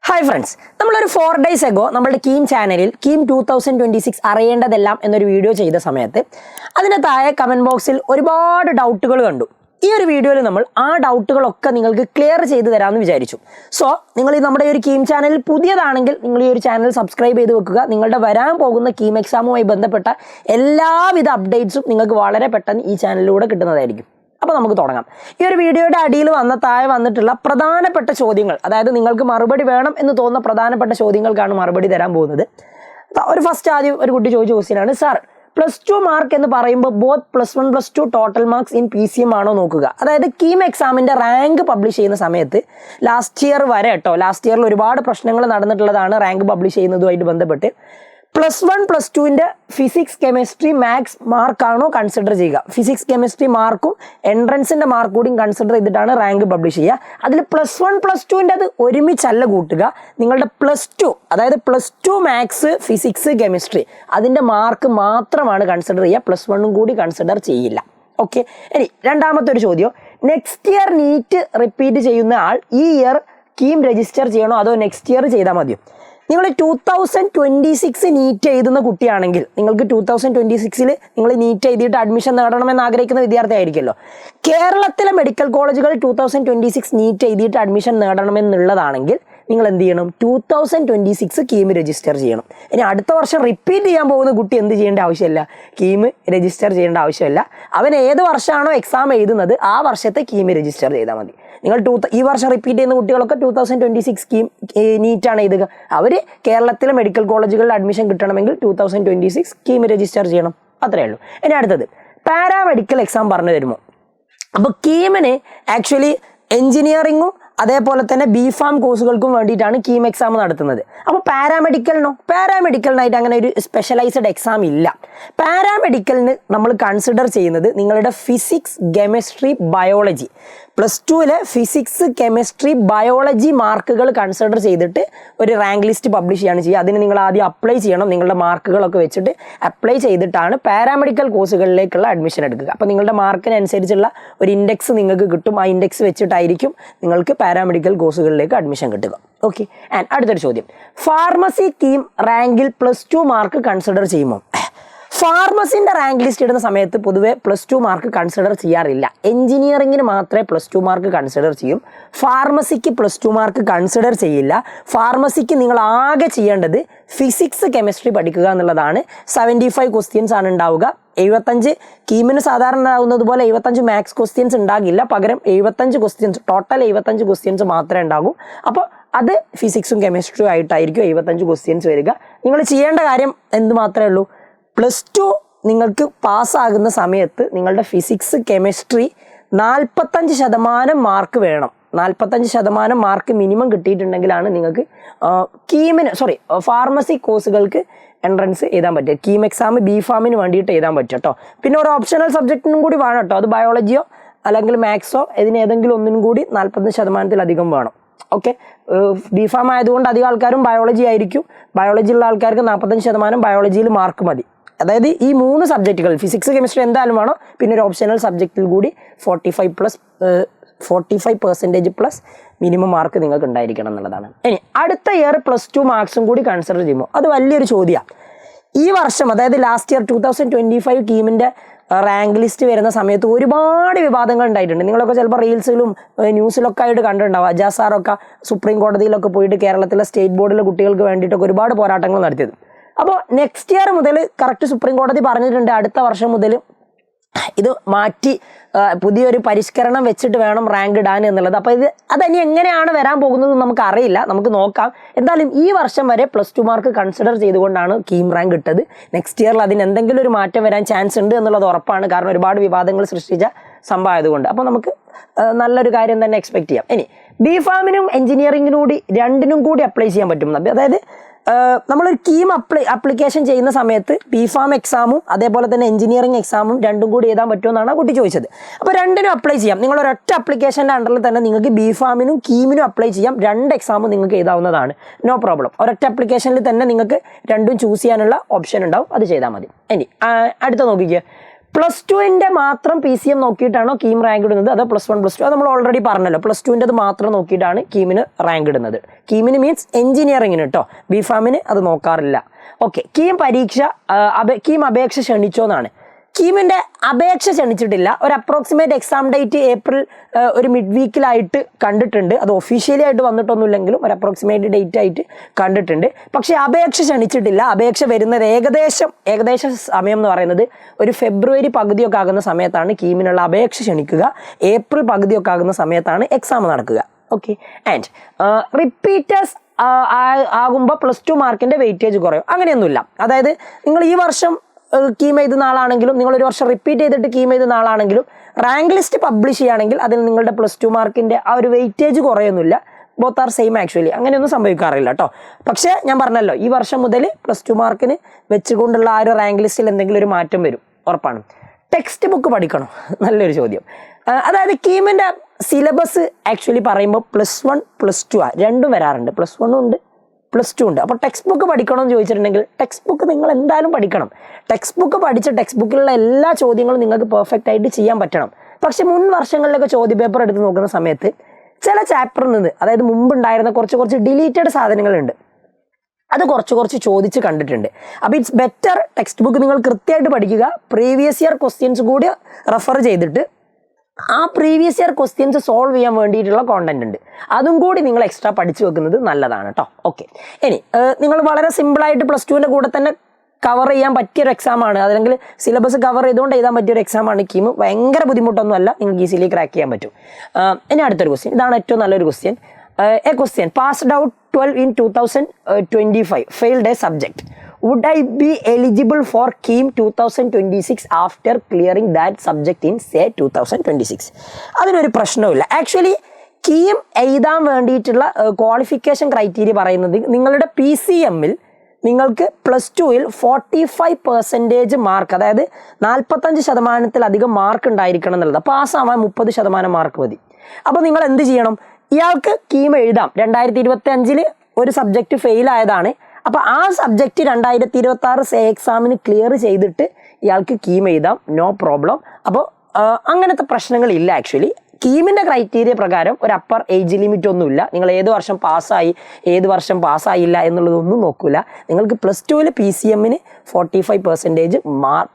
Hi friends, നമ്മൾ ഒരു 4 days ago നമ്മുടെ കീം ചാനലിൽ കീം 2026 അറിയേണ്ടതെല്ലാം എന്നൊരു വീഡിയോ ചെയ്ത സമയത്ത് അതിന്റെ താഴെ കമന്റ് ബോക്സിൽ ഒരുപാട് ഡൗട്ടുകൾ കണ്ടു. ഈ ഒരു വീഡിയോയിൽ നമ്മൾ ആ ഡൗട്ടുകളൊക്കെ നിങ്ങൾക്ക് ക്ലിയർ ചെയ്തു തരാമെന്ന് വിചാരിച്ചു. സോ നിങ്ങൾ നമ്മുടെ ഒരു കീം ചാനൽ പുതിയതാണെങ്കിൽ നിങ്ങൾ ഈ ഒരു ചാനൽ സബ്സ്ക്രൈബ് ചെയ്ത് വെക്കുക. നിങ്ങളുടെ വരാൻ പോകുന്ന കീം എക്സാമുമായി ബന്ധപ്പെട്ട എല്ലാവിധ അപ്ഡേറ്റ്സും നിങ്ങൾക്ക് വളരെ പെട്ടെന്ന് ഈ ചാനലിലൂടെ കിട്ടുന്നതായിരിക്കും. അപ്പോൾ നമുക്ക് തുടങ്ങാം. ഈ ഒരു വീഡിയോയുടെ അടിയിൽ താഴെ വന്നിട്ടുള്ള പ്രധാനപ്പെട്ട ചോദ്യങ്ങൾ, അതായത് നിങ്ങൾക്ക് മറുപടി വേണം എന്ന് തോന്നുന്ന പ്രധാനപ്പെട്ട ചോദ്യങ്ങൾക്കാണ് മറുപടി തരാൻ പോകുന്നത്. ഒരു ഫസ്റ്റ് ആദ്യം ഒരു കുട്ടി ചോദിച്ച ക്വസ്റ്റ്യനാണ്, സാർ +2 മാർക്ക് എന്ന് പറയുമ്പോൾ both +1 +2 total marks in PCM ആണോ നോക്കുക? അതായത് കീം എക്സാമിൻ്റെ റാങ്ക് പബ്ലിഷ് ചെയ്യുന്ന സമയത്ത് ലാസ്റ്റ് ഇയർ വരെ ലാസ്റ്റ് ഇയറിൽ ഒരുപാട് പ്രശ്നങ്ങൾ നടന്നിട്ടുള്ളതാണ് റാങ്ക് പബ്ലിഷ് ചെയ്യുന്നതുമായിട്ട് ബന്ധപ്പെട്ട്. +1 +2ൻ്റെ ഫിസിക്സ് കെമിസ്ട്രി മാത്സ് മാർക്കാണോ കൺസിഡർ ചെയ്യുക? ഫിസിക്സ് കെമിസ്ട്രി മാർക്കും എൻട്രൻസിൻ്റെ മാർക്ക് കൂടിയും കൺസിഡർ ചെയ്തിട്ടാണ് റാങ്ക് പബ്ലിഷ് ചെയ്യുക. അതിൽ +1 +2ൻ്റെ അത് ഒരുമിച്ചല്ല കൂട്ടുക. നിങ്ങളുടെ +2, അതായത് +2 മാത്സ് ഫിസിക്സ് കെമിസ്ട്രി അതിൻ്റെ മാർക്ക് മാത്രമാണ് കൺസിഡർ ചെയ്യുക. +1 കൂടി കൺസിഡർ ചെയ്യില്ല. ഓക്കെ. ഇനി രണ്ടാമത്തെ ഒരു ചോദ്യം, നെക്സ്റ്റ് ഇയർ നീറ്റ് റിപ്പീറ്റ് ചെയ്യുന്ന ആൾ ഈ ഇയർ കീം രജിസ്റ്റർ ചെയ്യണോ അതോ നെക്സ്റ്റ് ഇയർ ചെയ്താൽ മതിയോ? നിങ്ങൾ 2026 നീറ്റ് എഴുതുന്ന കുട്ടിയാണെങ്കിൽ നിങ്ങൾക്ക് 2026 നിങ്ങൾ നീറ്റ് എഴുതിയിട്ട് അഡ്മിഷൻ നേടണമെന്ന് ആഗ്രഹിക്കുന്ന വിദ്യാർത്ഥി ആയിരിക്കുമല്ലോ. കേരളത്തിലെ മെഡിക്കൽ കോളേജുകൾ 2026 നീറ്റ് എഴുതിയിട്ട് അഡ്മിഷൻ നേടണമെന്നുള്ളതാണെങ്കിൽ നിങ്ങൾ എന്ത് ചെയ്യണം? 2026 കീം രജിസ്റ്റർ ചെയ്യണം. ഇനി അടുത്ത വർഷം റിപ്പീറ്റ് ചെയ്യാൻ പോകുന്ന കുട്ടി എന്ത് ചെയ്യേണ്ട ആവശ്യമില്ല? കീം രജിസ്റ്റർ ചെയ്യേണ്ട ആവശ്യമില്ല. അവൻ ഏത് വർഷമാണോ എക്സാം എഴുതുന്നത് ആ വർഷത്തെ കീം രജിസ്റ്റർ ചെയ്താൽ മതി. നിങ്ങൾ ഈ വർഷം റിപ്പീറ്റ് ചെയ്യുന്ന കുട്ടികളൊക്കെ 2026 കീം നീറ്റാണ് എഴുതുക. അവർ കേരളത്തിലെ മെഡിക്കൽ കോളേജുകളിൽ അഡ്മിഷൻ കിട്ടണമെങ്കിൽ 2026 കീം രജിസ്റ്റർ ചെയ്യണം. അത്രയേ ഉള്ളൂ. ഇനി അടുത്തത് പാരാമെഡിക്കൽ എക്സാം പറഞ്ഞു തരുമോ? അപ്പോൾ കീമിന് ആക്ച്വലി എഞ്ചിനീയറിങ്ങും അതേപോലെ തന്നെ BPharm കോഴ്സുകൾക്കും വേണ്ടിയിട്ടാണ് കീം എക്സാം നടത്തുന്നത്. അപ്പോൾ പാരാമെഡിക്കലിനായിട്ട് അങ്ങനെ ഒരു സ്പെഷ്യലൈസ്ഡ് എക്സാം ഇല്ല. പാരാമെഡിക്കലിന് നമ്മൾ കൺസിഡർ ചെയ്യുന്നത് നിങ്ങളുടെ ഫിസിക്സ് കെമിസ്ട്രി ബയോളജി +2ലെ ഫിസിക്സ് കെമിസ്ട്രി ബയോളജി മാർക്കുകൾ കൺസിഡർ ചെയ്തിട്ട് ഒരു റാങ്ക് ലിസ്റ്റ് പബ്ലിഷ് ചെയ്യാണ് ചെയ്യുക. അതിന് നിങ്ങൾ ആദ്യം അപ്ലൈ ചെയ്യണം. നിങ്ങളുടെ മാർക്കുകളൊക്കെ വെച്ചിട്ട് അപ്ലൈ ചെയ്തിട്ടാണ് പാരാമെഡിക്കൽ കോഴ്സുകളിലേക്കുള്ള അഡ്മിഷൻ എടുക്കുക. അപ്പോൾ നിങ്ങളുടെ മാർക്കിനനുസരിച്ചുള്ള ഒരു ഇൻഡെക്സ് നിങ്ങൾക്ക് കിട്ടും. ആ ഇൻഡെക്സ് വെച്ചിട്ടായിരിക്കും നിങ്ങൾക്ക് പാരാമെഡിക്കൽ കോഴ്സുകളിലേക്ക് അഡ്മിഷൻ കിട്ടുക. ഓക്കെ. ആൻഡ് അടുത്തൊരു ചോദ്യം, ഫാർമസി കീം റാങ്കിൽ +2 മാർക്ക് കൺസിഡർ ചെയ്യുമോ? ഫാർമസിൻ്റെ റാങ്ക് ലിസ്റ്റ് ഇടുന്ന സമയത്ത് പൊതുവെ +2 മാർക്ക് കൺസിഡർ ചെയ്യാറില്ല. എഞ്ചിനീയറിങ്ങിന് മാത്രമേ +2 മാർക്ക് കൺസിഡർ ചെയ്യും. ഫാർമസിക്ക് +2 മാർക്ക് കൺസിഡർ ചെയ്യില്ല. ഫാർമസിക്ക് നിങ്ങൾ ആകെ ചെയ്യേണ്ടത് ഫിസിക്സ് കെമിസ്ട്രി പഠിക്കുക എന്നുള്ളതാണ്. 75 ക്വസ്റ്റ്യൻസ് ആണ് ഉണ്ടാവുക. 75 കീമിന് സാധാരണ ഉണ്ടാകുന്നത് പോലെ 75 മാത്സ് ക്വസ്റ്റ്യൻസ് ഉണ്ടാകില്ല. പകരം 75 ക്വസ്റ്റ്യൻസ്, ടോട്ടൽ 75 ക്വസ്റ്റ്യൻസ് മാത്രമേ ഉണ്ടാകൂ. അപ്പോൾ അത് ഫിസിക്സും കെമിസ്ട്രിയും ആയിട്ടായിരിക്കും 75 ക്വസ്റ്റ്യൻസ് വരിക. നിങ്ങൾ ചെയ്യേണ്ട കാര്യം എന്ത് മാത്രമേ ഉള്ളൂ? +2 നിങ്ങൾക്ക് പാസ്സാകുന്ന സമയത്ത് നിങ്ങളുടെ ഫിസിക്സ് കെമിസ്ട്രി 45% മാർക്ക് വേണം. 45% മാർക്ക് മിനിമം കിട്ടിയിട്ടുണ്ടെങ്കിലാണ് നിങ്ങൾക്ക് ഫാർമസി കോഴ്സുകൾക്ക് എൻട്രൻസ് എഴുതാൻ പറ്റുക. കീം എക്സാം BPharmന് വേണ്ടിയിട്ട് എഴുതാൻ പറ്റും കേട്ടോ. പിന്നെ ഒരു ഓപ്ഷണൽ സബ്ജക്റ്റിനും കൂടി വേണം കേട്ടോ. അത് ബയോളജിയോ അല്ലെങ്കിൽ മാത്സോ ഇതിനേതെങ്കിലും ഒന്നിനും കൂടി 40%-ലധികം വേണം. ഓക്കെ. BPharm ആയതുകൊണ്ട് അധികം ആൾക്കാരും ബയോളജി ആയിരിക്കും. ബയോളജി ഉള്ള ആൾക്കാർക്ക് 45% ബയോളജിയിൽ മാർക്ക് മതി. അതായത് ഈ 3 സബ്ജക്റ്റുകൾ ഫിസിക്സ് കെമിസ്ട്രി എന്തായാലും വേണം. പിന്നെ ഒരു ഓപ്ഷണൽ സബ്ജക്റ്റിൽ കൂടി 45% മിനിമം മാർക്ക് നിങ്ങൾക്ക് ഉണ്ടായിരിക്കണം എന്നുള്ളതാണ്. ഇനി അടുത്ത ഇയർ +2 മാർക്സും കൂടി കൺസിഡർ ചെയ്യുമ്പോൾ അത് വലിയൊരു ചോദ്യമാണ്. ഈ വർഷം, അതായത് ലാസ്റ്റ് ഇയർ 2025 കീമിൻ്റെ റാങ്ക് ലിസ്റ്റ് വരുന്ന സമയത്ത് ഒരുപാട് വിവാദങ്ങൾ ഉണ്ടായിട്ടുണ്ട്. നിങ്ങളൊക്കെ ചിലപ്പോൾ റീൽസിലും ന്യൂസിലൊക്കെ ആയിട്ട് കണ്ടിട്ടുണ്ടാവും. അജാസ് സാറൊക്കെ സുപ്രീം കോടതിയിലൊക്കെ പോയിട്ട് കേരളത്തിലെ സ്റ്റേറ്റ് ബോർഡിലെ കുട്ടികൾക്ക് വേണ്ടിയിട്ടൊക്കെ ഒരുപാട് പോരാട്ടങ്ങൾ നടത്തിയത്. അപ്പോൾ നെക്സ്റ്റ് ഇയർ മുതൽ കറക്റ്റ് സുപ്രീം കോടതി പറഞ്ഞിട്ടുണ്ട് അടുത്ത വർഷം മുതൽ ഇത് മാറ്റി പുതിയൊരു പരിഷ്കരണം വെച്ചിട്ട് വേണം റാങ്ക് ഇടാൻ എന്നുള്ളത്. അപ്പോൾ അതിനി എങ്ങനെയാണ് വരാൻ പോകുന്നത് നമുക്ക് അറിയില്ല. നമുക്ക് നോക്കാം. എന്തായാലും ഈ വർഷം വരെ +2 മാർക്ക് കൺസിഡർ ചെയ്തുകൊണ്ടാണ് കീം റാങ്ക് ഇട്ടത്. നെക്സ്റ്റ് ഇയറിൽ അതിന് എന്തെങ്കിലും ഒരു മാറ്റം വരാൻ ചാൻസ് ഉണ്ട് എന്നുള്ളത് ഉറപ്പാണ്. കാരണം ഒരുപാട് വിവാദങ്ങൾ സൃഷ്ടിച്ച സംഭവം ആയതുകൊണ്ട്. അപ്പോൾ നമുക്ക് നല്ലൊരു കാര്യം തന്നെ എക്സ്പെക്ട് ചെയ്യാം. ഇനി BPharmനും എഞ്ചിനീയറിങ്ങിനും കൂടി രണ്ടിനും കൂടി അപ്ലൈ ചെയ്യാൻ പറ്റും. അതായത് നമ്മളൊരു കീം അപ്ലിക്കേഷൻ ചെയ്യുന്ന സമയത്ത് BPharm എക്സാമും അതേപോലെ തന്നെ എഞ്ചിനീയറിംഗ് എക്സാമും രണ്ടും കൂടി എഴുതാൻ പറ്റുമെന്നാണ് ആ കുട്ടി ചോദിച്ചത്. അപ്പോൾ രണ്ടിനും അപ്ലൈ ചെയ്യാം. നിങ്ങളൊരൊറ്റ അപ്ലിക്കേഷൻ്റെ അണ്ടറിൽ തന്നെ നിങ്ങൾക്ക് BPharmനും കീമിനും അപ്ലൈ ചെയ്യാം. 2 എക്സാമും നിങ്ങൾക്ക് എഴുതാവുന്നതാണ്. No problem. ഒരൊറ്റ അപ്ലിക്കേഷനിൽ തന്നെ നിങ്ങൾക്ക് രണ്ടും ചൂസ് ചെയ്യാനുള്ള ഓപ്ഷൻ ഉണ്ടാവും. അത് ചെയ്താൽ മതി. ഇനി അടുത്ത നോക്കിക്കുക, +2ന്റെ മാത്രം PCM നോക്കിയിട്ടാണോ കീം റാങ്ക് ഇടുന്നത്, അതോ +1 +2? അത് നമ്മൾ ഓൾറെഡി പറഞ്ഞല്ലോ, +2ൻ്റെത് മാത്രം നോക്കിയിട്ടാണ് കീമിന് റാങ്ക് ഇടുന്നത്. കീമിന് മീൻസ് എഞ്ചിനീയറിങ്ങിന് കേട്ടോ, ബിഫാമിന് അത് നോക്കാറില്ല. ഓക്കെ, കീം അപേക്ഷ ക്ഷണിച്ചോന്നാണ്. കീമിൻ്റെ അപേക്ഷ ക്ഷണിച്ചിട്ടില്ല. ഒരു അപ്രോക്സിമേറ്റ് എക്സാം ഡേറ്റ് ഏപ്രിൽ ഒരു മിഡ് വീക്കിലായിട്ട് കണ്ടിട്ടുണ്ട്. അത് ഒഫീഷ്യലി ആയിട്ട് വന്നിട്ടൊന്നുമില്ലെങ്കിലും ഒരു അപ്രോക്സിമേറ്റ് ഡേറ്റ് ആയിട്ട് കണ്ടിട്ടുണ്ട്. പക്ഷേ അപേക്ഷ ക്ഷണിച്ചിട്ടില്ല. അപേക്ഷ വരുന്നത് ഏകദേശ സമയം എന്ന് പറയുന്നത് ഒരു ഫെബ്രുവരി പകുതിയൊക്കെ ആകുന്ന സമയത്താണ് കീമിനുള്ള അപേക്ഷ ക്ഷണിക്കുക. ഏപ്രിൽ പകുതിയൊക്കെ ആകുന്ന സമയത്താണ് എക്സാം നടക്കുക. ഓക്കെ, ആൻഡ് റിപ്പീറ്റേഴ്സ് ആകുമ്പോൾ +2 മാർക്കിൻ്റെ വെയിറ്റേജ് കുറയും. അങ്ങനെയൊന്നുമില്ല. അതായത് നിങ്ങൾ ഈ വർഷം കീം എഴുതുന്ന ആളാണെങ്കിലും, നിങ്ങൾ ഒരു വർഷം റിപ്പീറ്റ് ചെയ്തിട്ട് കീം എഴുതുന്ന ആളാണെങ്കിലും, റാങ്ക് ലിസ്റ്റ് പബ്ലിഷ് ചെയ്യുകയാണെങ്കിൽ അതിൽ നിങ്ങളുടെ +2 മാർക്കിൻ്റെ ആ ഒരു വെയിറ്റേജ് കുറയൊന്നുമില്ല. Both are same actually. അങ്ങനെയൊന്നും സംഭവിക്കാറില്ല കേട്ടോ. പക്ഷേ ഞാൻ പറഞ്ഞല്ലോ, ഈ വർഷം മുതൽ +2 മാർക്കിന് വെച്ചുകൊണ്ടുള്ള ആ ഒരു റാങ്ക് ലിസ്റ്റിൽ എന്തെങ്കിലും ഒരു മാറ്റം വരും, ഉറപ്പാണ്. ടെക്സ്റ്റ് ബുക്ക് പഠിക്കണം, നല്ലൊരു ചോദ്യം. അതായത് കീമിൻ്റെ സിലബസ് ആക്ച്വലി പറയുമ്പോൾ +1 +2 രണ്ടും വരാറുണ്ട്. +1 ഉണ്ട്, +2 ഉണ്ട്. അപ്പോൾ ടെക്സ്റ്റ് ബുക്ക് പഠിക്കണമെന്ന് ചോദിച്ചിട്ടുണ്ടെങ്കിൽ ടെക്സ്റ്റ് ബുക്ക് നിങ്ങൾ എന്തായാലും പഠിക്കണം. ടെക്സ്റ്റ് ബുക്ക് പഠിച്ച് ടെക്സ്റ്റ് ബുക്കിലുള്ള എല്ലാ ചോദ്യങ്ങളും നിങ്ങൾക്ക് പെർഫെക്റ്റ് ആയിട്ട് ചെയ്യാൻ പറ്റണം. പക്ഷെ മുൻ വർഷങ്ങളിലൊക്കെ ചോദ്യപേപ്പർ എടുത്ത് നോക്കുന്ന സമയത്ത് ചില ചാപ്റ്ററിൽ നിന്ന്, അതായത് മുമ്പുണ്ടായിരുന്ന കുറച്ച് ഡിലീറ്റഡ് സാധനങ്ങളുണ്ട്, അത് കുറച്ച് ചോദിച്ച് കണ്ടിട്ടുണ്ട്. അപ്പോൾ ഇറ്റ്സ് ബെറ്റർ ടെക്സ്റ്റ് ബുക്ക് നിങ്ങൾ കൃത്യമായിട്ട് പഠിക്കുക. പ്രീവിയസ് ഇയർ ക്വസ്റ്റ്യൻസ് കൂടി റെഫർ ചെയ്തിട്ട് ആ പ്രീവിയസ് ഇയർ ക്വസ്റ്റ്യൻസ് സോൾവ് ചെയ്യാൻ വേണ്ടിയിട്ടുള്ള കോണ്ടന്റ് ഉണ്ട്, അതും കൂടി നിങ്ങൾ എക്സ്ട്രാ പഠിച്ചു വെക്കുന്നത് നല്ലതാണ് കേട്ടോ. ഓക്കെ, ഇനി നിങ്ങൾ വളരെ സിമ്പിളായിട്ട് +2ൻ്റെ കൂടെ തന്നെ കവർ ചെയ്യാൻ പറ്റിയൊരു എക്സാമാണ്, അല്ലെങ്കിൽ സിലബസ് കവർ ചെയ്തുകൊണ്ട് എഴുതാൻ പറ്റിയൊരു എക്സാമാണ് കീം. ഭയങ്കര ബുദ്ധിമുട്ടൊന്നും അല്ല, നിങ്ങൾക്ക് ഈസിലി ക്രാക്ക് ചെയ്യാൻ പറ്റും. ഇനി അടുത്തൊരു ക്വസ്റ്റ്യൻ, ഇതാണ് ഏറ്റവും നല്ലൊരു question. A question passed out 12 in 2025, failed a subject. Would I be eligible for KEAM 2026 after clearing that subject in say 2026? അതിനൊരു പ്രശ്നവുമില്ല. ആക്ച്വലി കീം എഴുതാൻ വേണ്ടിയിട്ടുള്ള ക്വാളിഫിക്കേഷൻ ക്രൈറ്റീരിയ പറയുന്നത് നിങ്ങളുടെ PCMൽ നിങ്ങൾക്ക് +2ൽ 45% മാർക്ക്, അതായത് 45%-ലധികം മാർക്ക് ഉണ്ടായിരിക്കണം എന്നുള്ളത്. പാസ്സാവാൻ 30% മാർക്ക് മതി. അപ്പോൾ നിങ്ങൾ എന്ത് ചെയ്യണം? ഇയാൾക്ക് കീം എഴുതാം. 2025 ഒരു സബ്ജക്റ്റ് ഫെയിൽ ആയതാണ്. അപ്പോൾ ആ സബ്ജക്റ്റ് 2026 എക്സാമിന് ക്ലിയർ ചെയ്തിട്ട് ഇയാൾക്ക് കീം എഴുതാം, നോ പ്രോബ്ലം. അപ്പോൾ അങ്ങനത്തെ പ്രശ്നങ്ങളില്ല. ആക്ച്വലി കീമിൻ്റെ ക്രൈറ്റീരിയ പ്രകാരം ഒരു അപ്പർ ഏജ് ലിമിറ്റ് ഒന്നുമില്ല. നിങ്ങൾ ഏത് വർഷം പാസ്സായി ഏത് വർഷം പാസ്സായില്ല എന്നുള്ളതൊന്നും നോക്കില്ല. നിങ്ങൾക്ക് +2ൽ PCMന് 45%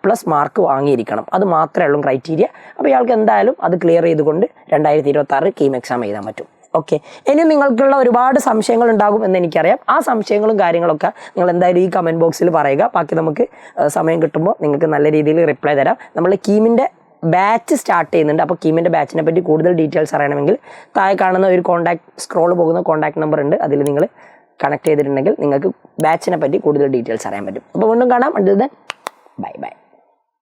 പ്ലസ് മാർക്ക് വാങ്ങിയിരിക്കണം. അത് മാത്രമേ ഉള്ളൂ ക്രൈറ്റീരിയ. അപ്പോൾ ഇയാൾക്ക് എന്തായാലും അത് ക്ലിയർ ചെയ്തുകൊണ്ട് 2026 കീം എക്സാം എഴുതാൻ പറ്റും. ഓക്കെ, ഇനി നിങ്ങൾക്കുള്ള ഒരുപാട് സംശയങ്ങൾ ഉണ്ടാകും എന്ന് എനിക്കറിയാം. ആ സംശയങ്ങളും കാര്യങ്ങളൊക്കെ നിങ്ങൾ എന്തായാലും ഈ കമൻറ്റ് ബോക്സിൽ പറയുക. ബാക്കി നമുക്ക് സമയം കിട്ടുമ്പോൾ നിങ്ങൾക്ക് നല്ല രീതിയിൽ റിപ്ലൈ തരാം. നമ്മൾ കീമിൻ്റെ ബാച്ച് സ്റ്റാർട്ട് ചെയ്യുന്നുണ്ട്. അപ്പോൾ കീമിൻ്റെ ബാച്ചിനെ പറ്റി കൂടുതൽ ഡീറ്റെയിൽസ് അറിയണമെങ്കിൽ താഴെ കാണുന്ന ഒരു സ്ക്രോൾ പോകുന്ന കോൺടാക്ട് നമ്പർ ഉണ്ട്, അതിൽ നിങ്ങൾ കണക്ട് ചെയ്തിട്ടുണ്ടെങ്കിൽ നിങ്ങൾക്ക് ബാച്ചിനെ പറ്റി കൂടുതൽ ഡീറ്റെയിൽസ് അറിയാൻ പറ്റും. അപ്പോൾ വീണ്ടും കാണാം. Until then bye bye.